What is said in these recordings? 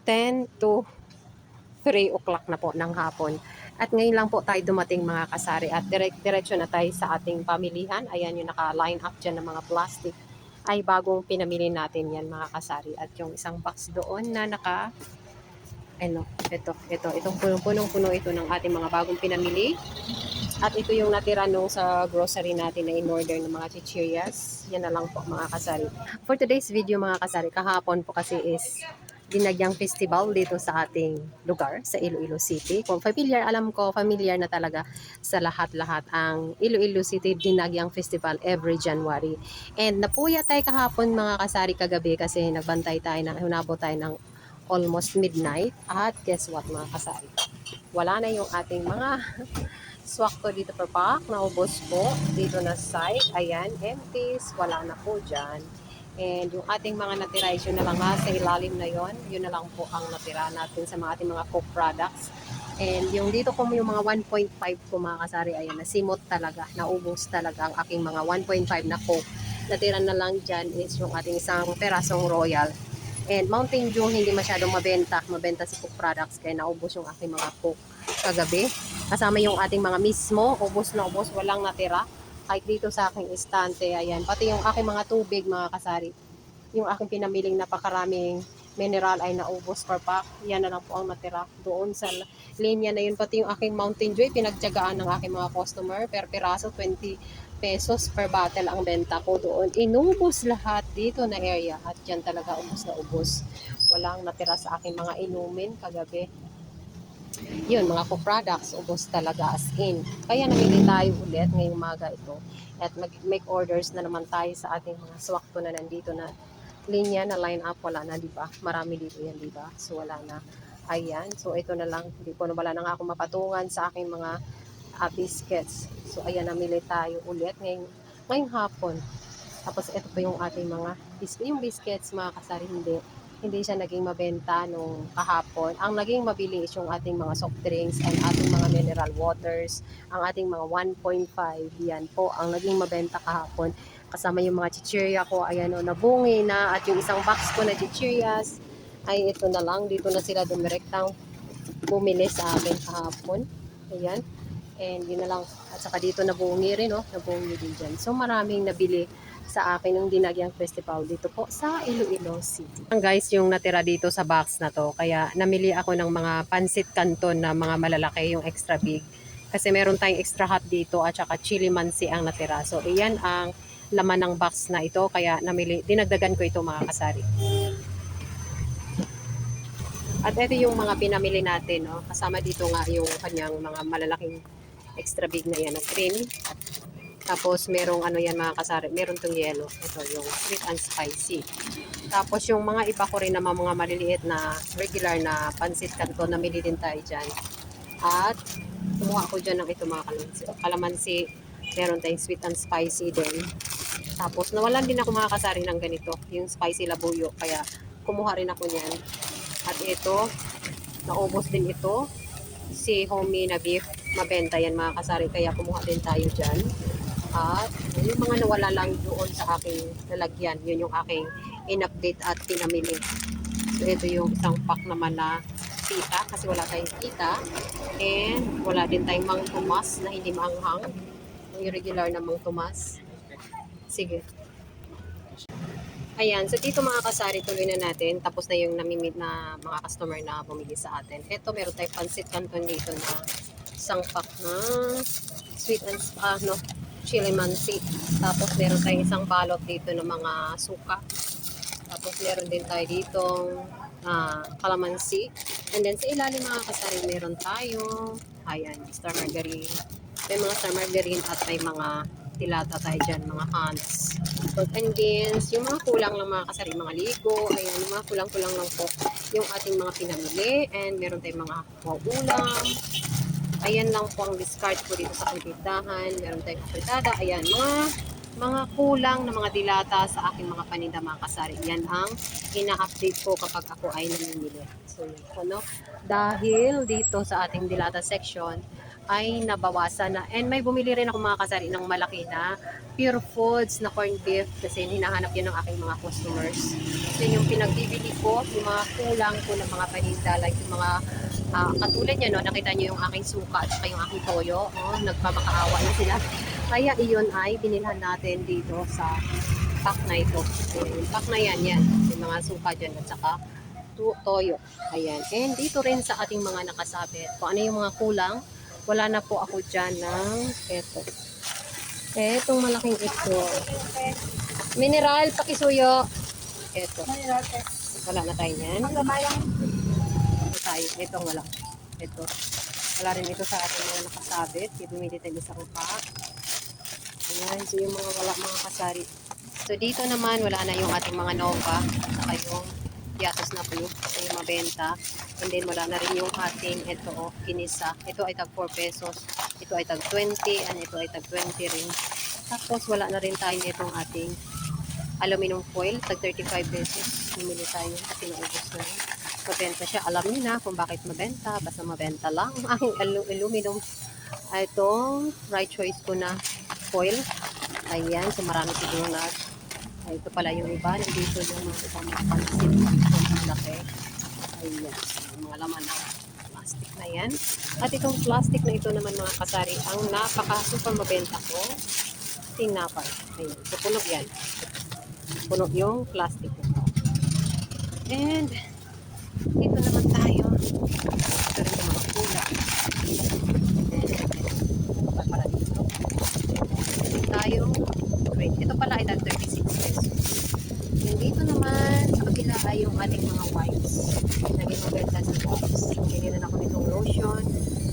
10 to 3 o'clock na po ng hapon. At ngayon lang po tayo dumating mga kasari at diretso na tayo sa ating pamilihan. Ayan yung naka-line up dyan ng mga plastic ay bagong pinamili natin yan mga kasari. At yung isang box doon na itong punong-puno ito ng ating mga bagong pinamili. At ito yung natira nung sa grocery natin na in-order ng mga chichirias. Yan na lang po mga kasari. For today's video mga kasari, kahapon po kasi is Dinagyang Festival dito sa ating lugar, sa Iloilo City. Kung familiar, alam ko, familiar na talaga sa lahat-lahat ang Iloilo City Dinagyang Festival every January. And napuya tayo kahapon mga kasari kagabi kasi nagbantay tayo, hunabot tayo ng almost midnight. At guess what mga kasari? Wala na yung ating mga swak ko dito per pack, naubos po dito na site. Ayan, empties, wala na po dyan. And yung ating mga natira is yun na lang sa ilalim na yon, yun na lang po ang natira natin sa mga ating mga cook products. And yung dito ko yung mga 1.5 ko mga kasari, ayan, nasimot talaga, naubos talaga ang aking mga 1.5 na cook. Natira na lang dyan is yung ating isang perasong royal. And Mountain Dew hindi masyadong mabenta sa cook products kaya naubos yung aking mga cook kagabi. Kasama yung ating mga mismo, ubos na ubos, walang natira kahit dito sa aking estante, ayan, pati yung aking mga tubig mga kasari, yung aking pinamiling napakaraming mineral ay naubos per pack, yan na lang po ang natira doon sa linya na yun. Pati yung aking Mountain Dew, pinagtyagaan ng aking mga customer, per piraso 20 pesos per bottle ang benta ko doon. Inubos lahat dito na area at yan talaga ubos na ubos. Walang natira sa aking mga inumin kagabi. Yun, mga co-products, ubos talaga as in. Kaya namili tayo ulit ngayong umaga ito at mag-make orders na naman tayo sa ating mga swakto na nandito na linya na line up. Wala na, di ba? Marami dito yan, di ba? So, wala na. Ayan. So, ito na lang. Hindi ko na wala na nga ako mapatungan sa aking mga biscuits. So, ayan, namili tayo ulit ngayong hapon. Tapos, ito pa yung ating mga yung biscuits, mga kasari, hindi siya naging mabenta nung kahapon. Ang naging mabili is yung ating mga soft drinks and ating mga mineral waters, ang ating mga 1.5, yan po ang naging mabenta kahapon. Kasama yung mga chichirya ko, ayan o, nabungi na, at yung isang box ko na chichiryas, ay ito na lang, dito na sila dumirektang bumili sa akin kahapon. Ayan. And yun na lang. At saka dito nabungi rin, no? Nabungi din dyan. So maraming nabili sa akin ng Dinagyang Festival dito po sa Iloilo City. Guys, yung natira dito sa box na to, kaya namili ako ng mga pansit canton na mga malalaki, yung extra big. Kasi meron tayong extra hot dito at saka chili mansi ang natira. So iyan ang laman ng box na ito, kaya dinagdagan ko ito mga kasari. At ito yung mga pinamili natin, no? Kasama dito nga yung kanyang mga malalaking extra big na yan, na cream. Tapos merong ano yan mga kasari, meron tong yellow. Ito yung sweet and spicy. Tapos yung mga iba ko rin naman mga maliliit na regular na pansit canton, namili din tayo dyan. At kumuha ko dyan ng ito mga kalamansi. Meron tayong sweet and spicy din. Tapos nawalan din ako mga kasari ng ganito, yung spicy labuyo. Kaya kumuha rin ako niyan. At ito, naubos din ito. Si homie na beef, mabenta yan mga kasari. Kaya kumuha din tayo dyan. At yung mga nawala lang doon sa aking lalagyan, yun yung aking in-update at pinamili. So ito yung isang pack naman na pita kasi wala tayong pita. And wala din tayong Mang Tomas na hindi maanghang. Yung regular na Mang Tomas. Sige. Ayan, so dito mga kasari, tuloy na natin. Tapos na yung namimit na mga customer na bumili sa atin. Ito, meron tayong pansit canton dito na isang pack na sweet and chili mansi. Tapos meron tayong isang balot dito ng mga suka. Tapos meron din tayo ditong kalamansi. And then sa ilalim mga kasari, meron tayo, ayan, star margarine. May mga star margarine at may mga tilata tayo dyan, mga hands. Pork and beans, yung mga kulang lang mga kasari, mga ligo, ayan, yung mga kulang-kulang lang po yung ating mga pinamili. And meron tayong mga ulam. Ayan lang po ang discard ko dito sa pindahan. Meron tayong apritada, ayan, mga kulang na mga dilata sa aking mga paninda mga kasari. Yan ang ina-update ko kapag ako ay namimili. So yun po, no? Dahil dito sa ating dilata section, ay nabawasan na. And may bumili rin ako mga kasari ng malaki na Pure Foods na corned beef kasi hinahanap yun ng aking mga customers. So yung pinagbibili ko, yung mga kulang ko ng mga paninda, like yung mga katulad niya, no, nakita niyo yung aking suka at saka yung aking toyo, oh, nagpamakaawa na sila. Kaya iyon ay binilhan natin dito sa pack na ito. Yung pack na yan, yung mga suka dyan at saka toyo. Ayan. And dito rin sa ating mga nakasabit, kung ano yung mga kulang, wala na po ako dyan ng eto. Etong malaking ito. Mineral, pakisuyo. Eto. Wala na tayo yan. Ito tayo. Ito wala. Ito. Wala rin ito sa ating mga nakasabit. Bumili tayo isang pack. Ayan. So yung mga kasari. So dito naman wala na yung ating mga Nova. Saka yung Yatos na po. So yung mabenta. And then wala na rin yung ating ito, kinisa. Ito ay tag 4 pesos. Ito ay tag 20 and ito ay tag 20 rin. Tapos wala na rin tayo nitong ating aluminum foil, tag 35 pesos. Bumili tayo kasi naubos na rin. Mabenta siya. Alam niyo na kung bakit mabenta. Basta mabenta lang ang aluminum. Itong right choice ko na foil. Ayan. So marami siguro na. Ay, ito pala yung iba. Nandito yung mga ibang pansit. Ito malaki. Ayan. So, mga laman na plastic na yan. At itong plastic na ito naman mga kasari, ang napaka-super mabenta ko, tinapay. Ayan. So, punog yan. Punog yung plastic nito. And, dito naman tayo. Ito rin yung mga pula. Para dito. Dito tayo. Wait, ito pala ay 36 pesos. And dito naman, sa kabila ay yung ating mga wipes. Naging mabenta sa wipes. Bili na ako nitong lotion,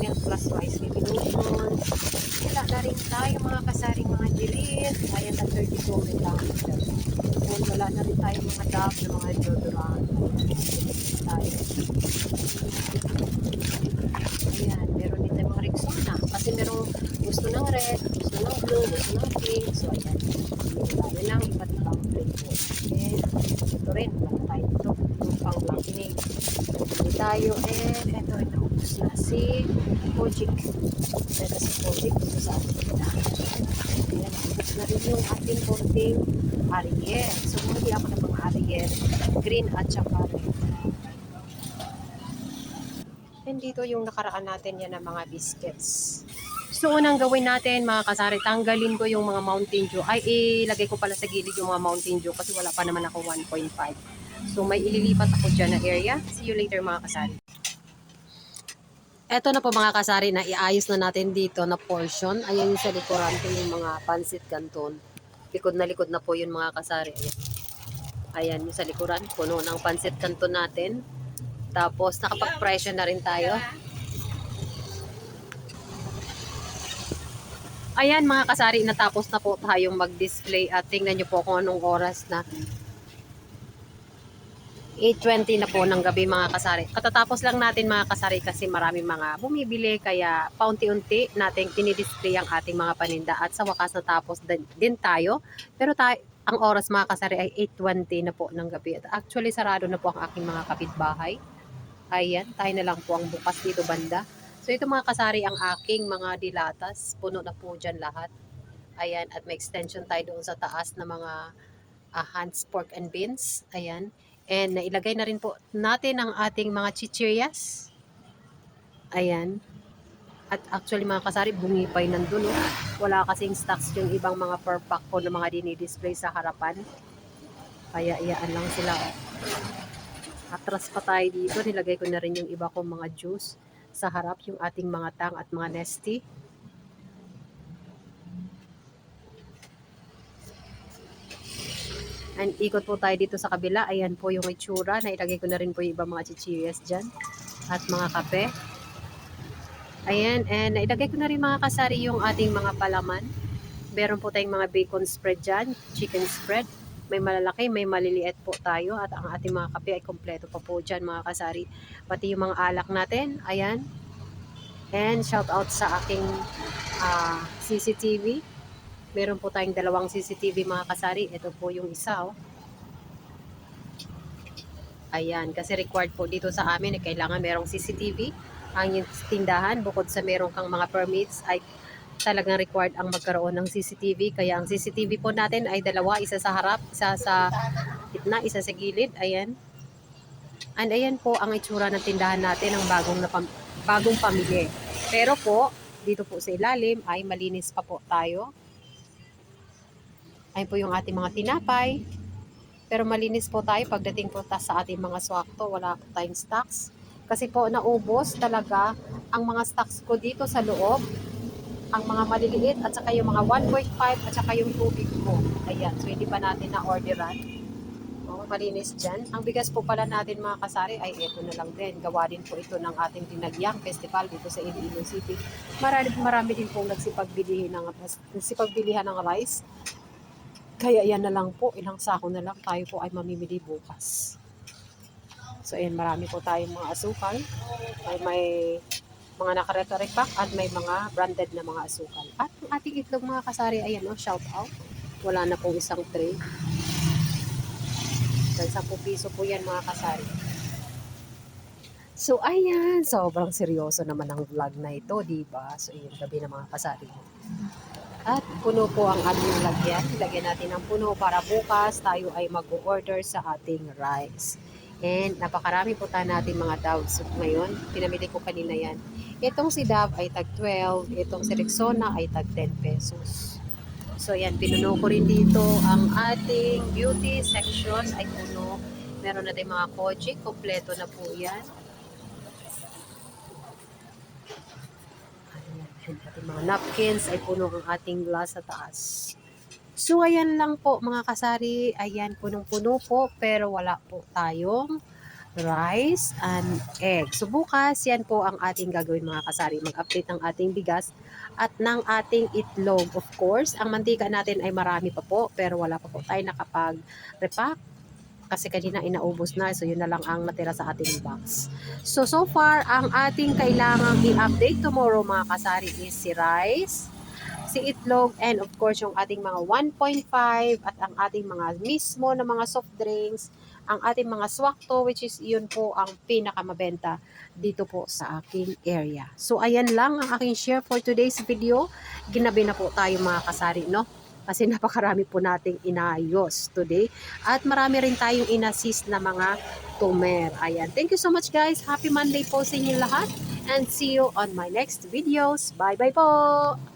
Milk Plus Rice Baby Lotion. Wala na rin tayo mga kasaring mga dilit. Ayan na 32 rin lang. And wala na rin tayo mga dab na mga deodorant. Tayo. Ayan, meron din tayo mga Rexona. Kasi merong gusto ng red, gusto ng blue, gusto ng pink. So ayan, tayo lang iba't ibang flavor. And ito rin, wala tayo dito. Yung pang lakinig. Hindi tayo, and ito, naubos na si Kojic. Ito si Kojic, ito sa ating kita. Ayan, naubos na rin yung ating konting Ariel. So, hindi ako ng mga Ariel. Green at saka red. And dito yung nakaraan natin yan ng mga biscuits. So, unang gawin natin mga kasari, tanggalin ko yung mga Mountain Dew. Ay, ilagay ko pala sa gilid yung mga Mountain Dew kasi wala pa naman ako 1.5. So, may ililipat ako dyan na area. See you later mga kasari. Eto na po mga kasari na iayos na natin dito na portion. Ayan yung sa likuran ko yung mga pansit canton. Likod na po yun mga kasari. Ayan. Ayan yung sa likuran. Puno ng pansit canton natin. Tapos nakapag-presyo na rin tayo. Ayan mga kasari, natapos na po tayong mag-display at tingnan nyo po kung anong oras na. 8:20 na po ng gabi mga kasari. Katatapos lang natin mga kasari kasi marami mga bumibili kaya paunti-unti natin dinidisplay ang ating mga paninda at sa wakas natapos din tayo. Pero ang oras mga kasari ay 8:20 na po ng gabi. At actually sarado na po ang aking mga kapitbahay. Ayan, tayo na lang po ang bukas dito banda. So ito mga kasari ang aking mga dilatas. Puno na po dyan lahat. Ayan, at may extension tayo doon sa taas na mga Hans Pork and Beans. Ayan. And nailagay na rin po natin ang ating mga chichiryas. Ayan. At actually mga kasari, bumipay nandun. Oh. Wala kasing stocks yung ibang mga per pack ko na mga dinidisplay sa harapan. Kaya iyaan lang sila. Atras pa tayo dito. Nilagay ko na rin yung iba kong mga juice sa harap. Yung ating mga tang at mga nesty. And ikot po tayo dito sa kabila. Ayan po yung itsura. Nailagay ko na rin po yung iba mga chichiryas dyan. At mga kape. Ayan. And nailagay ko na rin mga kasari yung ating mga palaman. Meron po tayong mga bacon spread dyan. Chicken spread. May malalaki, may maliliit po tayo. At ang ating mga kape ay kompleto pa po dyan mga kasari. Pati yung mga alak natin. Ayan. And shout out sa aking CCTV. Meron po tayong dalawang CCTV mga kasari. Ito po yung isa. Oh. Ayan, kasi required po dito sa amin. Kailangan merong CCTV ang tindahan. Bukod sa meron kang mga permits ay talagang required ang magkaroon ng CCTV. Kaya ang CCTV po natin ay dalawa, isa sa harap, isa sa gitna, isa sa gilid. Ayan. And ayan po ang itsura ng tindahan natin ng bagong pamili. Pero po, dito po sa ilalim ay malinis pa po tayo. Ayan po yung ating mga tinapay. Pero malinis po tayo pagdating po sa ating mga swakto. Wala po tayong stocks. Kasi po naubos talaga ang mga stocks ko dito sa loob. Ang mga maliliit at saka yung mga 1.5 at saka yung tubig ko. Ayan, so hindi pa natin na-orderan. Malinis dyan. Ang bigas po pala natin mga kasari ay ito na lang din. Gawa din po ito ng ating Dinagyang Festival dito sa Iloilo City. Marami din po nagsipagbilihan ng rice. Kaya yan na lang po, ilang sako na lang tayo po ay mamimili bukas. So ayan, marami po tayong mga asukal. May mga nakarepack at may mga branded na mga asukal. At ang ating itlog mga kasari, ayan o, shout out. Wala na pong isang tray. Dahil 10 piso po yan mga kasari. So ayan, sobrang seryoso naman ang vlog na ito, diba? So ayan, gabi na mga kasari. At puno po ang ating lagyan. Lagyan natin ng puno para bukas tayo ay mag-order sa ating rice. And napakarami po tayo natin mga Dove soup ngayon. Pinamili ko kanina yan. Itong si Dove ay tag 12. Itong si Rexona ay tag 10 pesos. So yan, pinuno ko rin dito ang ating beauty section ay puno. Meron na tayong mga koji. Kompleto na po yan. Ating mga napkins ay puno ang ating glass sa taas. So ayan lang po mga kasari, ayan punong-puno po pero wala po tayong rice and egg. So bukas yan po ang ating gagawin mga kasari, mag-update ng ating bigas at ng ating itlog. Of course, ang mantika natin ay marami pa po pero wala pa po tayo nakapag-repack. Kasi kanina inaubos na, so yun na lang ang natira sa ating box. So far, ang ating kailangang i-update tomorrow mga kasari is si rice, si itlog, and of course yung ating mga 1.5 at ang ating mga mismo na mga soft drinks, ang ating mga swakto, which is yun po ang pinakamabenta dito po sa aking area. So ayan lang ang aking share for today's video. Ginabi na po tayo mga kasari, no? Kasi napakarami po nating inayos today. At marami rin tayong inassist na mga tumer. Ayan. Thank you so much guys. Happy Monday po sa inyo lahat. And see you on my next videos. Bye bye po!